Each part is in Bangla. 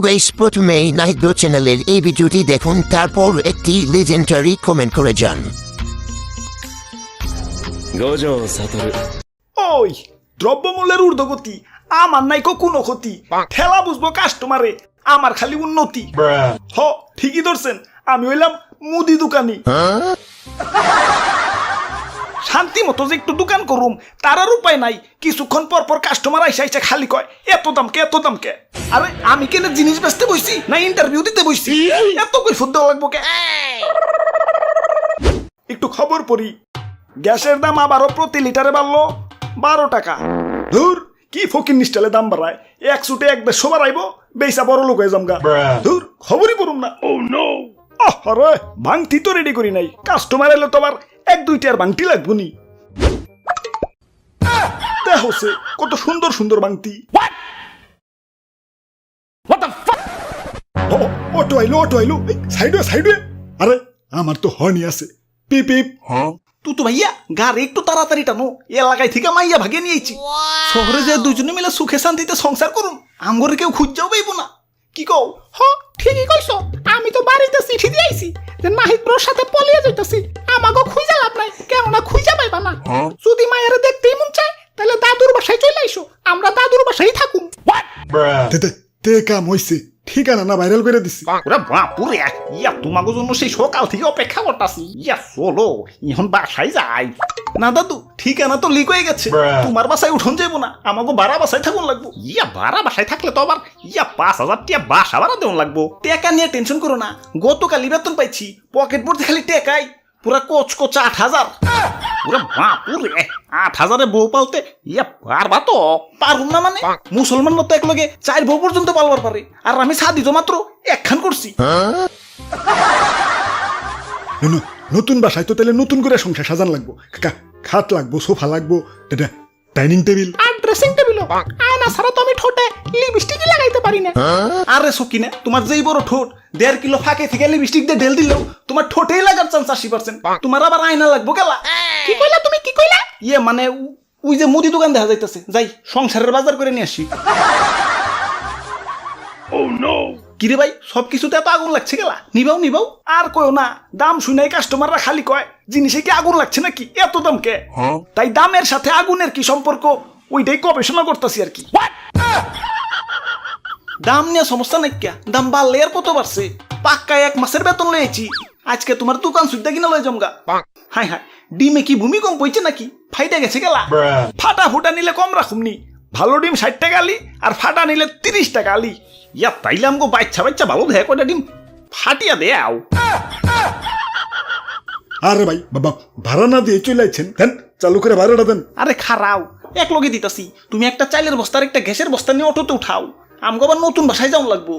গাইস, প্রথমেই নাহিদ চ্যানেলের এই ভিডিওটি দেখুন, তারপর একটি লেজেন্ডারি কমেন্ট করে যান। ওই দ্রব্যমূল্যের ঊর্ধ্বগতি আমার নাইকো কোনো ক্ষতি, ঠেলা বুঝবো কাস্টমারে, আমার খালি উন্নতি। হ ঠিকই ধরছেন, আমি হইলাম মুদি দোকানি। শান্তি মতো যে একটু দোকান করুম তার আর উপায় নাই, কিছুক্ষণ পর পর কাস্টমার আইসা আইসা খালি কয় এত দাম কে এত দাম কে। আরে আমি কেন জিনিস বেচতে বসছি না ইন্টারভিউ দিতে বসছি, এত কই ফুট দেওয়া লাগবো কে। একটু খবর পড়ি, গ্যাসের দাম আবারও প্রতি লিটারে বাড়লো 12 টাকা। ধুর কি ফকির নিষ্টালে দাম বাড়ায়, এক সুটে এক দেড়শো বাড়াইবো, বেসা বড় লোক হয়ে জামগা। ধুর খবরই পড়ুম না। আরে ভাঙতি তো রেডি করি নাই, কাস্টমার এলে তো আবার এক দুইটা আর ভাঙতি লাগবো নি। দেখছে কত সুন্দর সুন্দর ভাঙতি। অটো আইলো অটো আইলো, সাইডে সাইডে। আরে আমার তো হর্নি আছে, পিপ পিপ। তুই তো ভাইয়া গাড়ি একটু তাড়াতাড়ি টানো, এলাকায় থেকে মাইয়া ভাগে নিয়েছি। শহরে যে দুজনে মিলে সুখে শান্তিতে সংসার করুন, আমগরে কেউ খুঁজাও পাইবো না। কি কও? হ ঠিকই কইছো, আমি তো বাড়িতে চিঠি দিয়েছি যে নাহিদ ব্রোর সাথে পলিয়ে যাইতাছি, আমাগো খুঁজা লাভ নাই, কেননা খুঁজা পাইবা না। যদি মায়ের দেখতেই মন চায় তাহলে দাদুর বাসায় চলে আইসো, আমরা দাদুর বাসায় থাকুম। তে কাম হইছে, ঠিকানা না ভাইরাল করে দিছি। ওরে বাপুরে, ইয়া তোমাগো জন্য সেই সকাল থেকে অপেক্ষা করতাছি। ইয়া চলো এখন বাসায় যাই। না দাদু ঠিকানা তো লিক হয়ে গেছে, তোমার বাসায় উঠন যাইবো না, আমাকে বাড়া বাসায় থাকুন লাগবো। ইয়া ভাড়া বাসায় থাকলে তো আবার ইয়া 5,000 টাকা বাসা ভাড়া দেওয়া লাগবো। টাকা নিয়ে টেনশন করো না, গতকালই বেতন পাইছি, পকেট ভর্তি খালি টাকাই, পুরা কোচ 8,000। ওরে বাপুরে, 8,000-এ বউ পালতে ইয়া পারবা তো? পারুম না মানে, মুসলমান তো এক লগে 4 বউ পর্যন্ত পালবার পারে, আর আমি সাদি তো মাত্র একখান করছি। নতুন বাসায় তো তাহলে নতুন করে সংসার সাজান লাগবো, খাট লাগবো, সোফা লাগবো, ডাইনিং টেবিল আর ড্রেসিং টেবিলও। আয়না ছাড়া তো আমি ঠোঁটে লিপস্টিকই লাগাইতে পারি না। আরে সকিনা, তোমার যেই বড় ঠোঁট, 1.5 কিলো ফাঁকে থেকে লিপস্টিক দিয়ে ঢেল দিলেও তোমার ঠোঁটেই লাগার চান্স 80%। তোমার আবার আয়না লাগবো গেলা। কি কইলা তুমি, কি কইলা? ইয়ে মানে ওই যে মুদি দোকান দেখা যাইতেছে, যাই সংসারের বাজার করে নিয়ে আসি। কিরে ভাই, সবকিছুতে এত আগুন লাগছে গেলা, নিবাও নিবাও। আর কয়ও না, দাম শুনে কাস্টমাররা খালি কয় জিনিসে কি আগুন লাগছে নাকি, এত দাম কে। তাই দামের সাথে আগুনের কি সম্পর্ক, ওইটাই গবেষণা করতেছি আর কি। দাম নিয়ে সমস্যা নাই, কে দাম বাড়লে আর কত বাড়ছে, পাক্কায় 1 মাসের বেতন লয়েছি, আজকে তোমার দোকান সুদ্ধা কিনা লয়ে জমগা। হাই হাই, ডিমে কি ভূমিকম্প হইছে নাকি, ফাইটা গেছে গেলা। ফাটা ফুটা নিলে কম রাখুমনি, ভালো ডিম 60 টাকা আলি, আর ফাটা নিলে 30 টাকা আলি। ইয়া তাইলে আমগো বাচ্চা বাচ্চা ভালো দেখে কয়টা ডিম ফাটিয়া দেও। আরে ভাই বাবা, ভাড়া না দিয়ে চলে আইছেন, দেন চালু করে ভাড়াটা দেন। আরে খারাও, এক লগে দিতাছি, তুমি একটা চাইলের বস্তা আর একটা গ্যাসের বস্তা নিয়ে অটোতে উঠাও, আমগো আবার নতুন বাসায় যাওয়া লাগবো।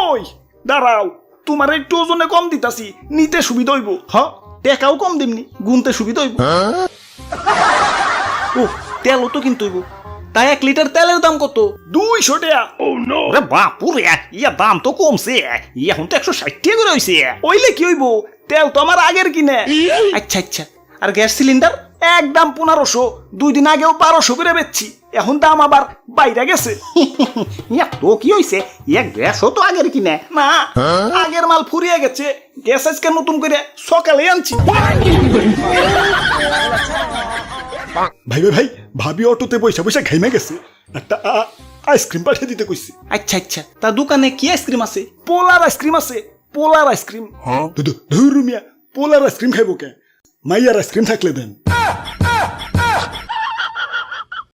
ওই দাঁড়াও, তোমার একটু ওজনে কম দিতাছি, নিতে সুবিধা হইব। টাকাও কম দিমনি, গুনতে সুবিধা হইব। ও তেলও তো কিনতে হইব, তাই 1 লিটার তেলের দাম কত? 200 টাকা। ওরে বাপুরে, ইয়া দাম তো কমছে, এখন তো 160 টাকা করে হইছে। ওইলে কি হইব, তেল তো আমার আগের কিনে। আচ্ছা আচ্ছা, আর গ্যাস সিলিন্ডার? একদম 1500, 2 দিন আগেও 1200 করে বেচছি, এখন দাম আবার বাইরে গেছে। ইয়া তো কি হইছে, ইয়া গ্যাসও তো আগের কিনে না, আগের মাল ফুরিয়ে গেছে, গ্যাস আজকে নতুন করে সকালে আনছি। ভাই ভাই ভাই, ভাবি অটোতে বসে বসে ঘাইমে গেছে, একটা আইসক্রিম পাঠিয়ে দিতে কইছি। আচ্ছা আচ্ছা, তা দোকানে কি আইসক্রিম আছে? পোলার আইসক্রিম আছে, পোলার আইসক্রিম। ধুর মিয়া, পোলার আইসক্রিম খাইবো কে, মাইয়ার আইসক্রিম থাকলে দেন।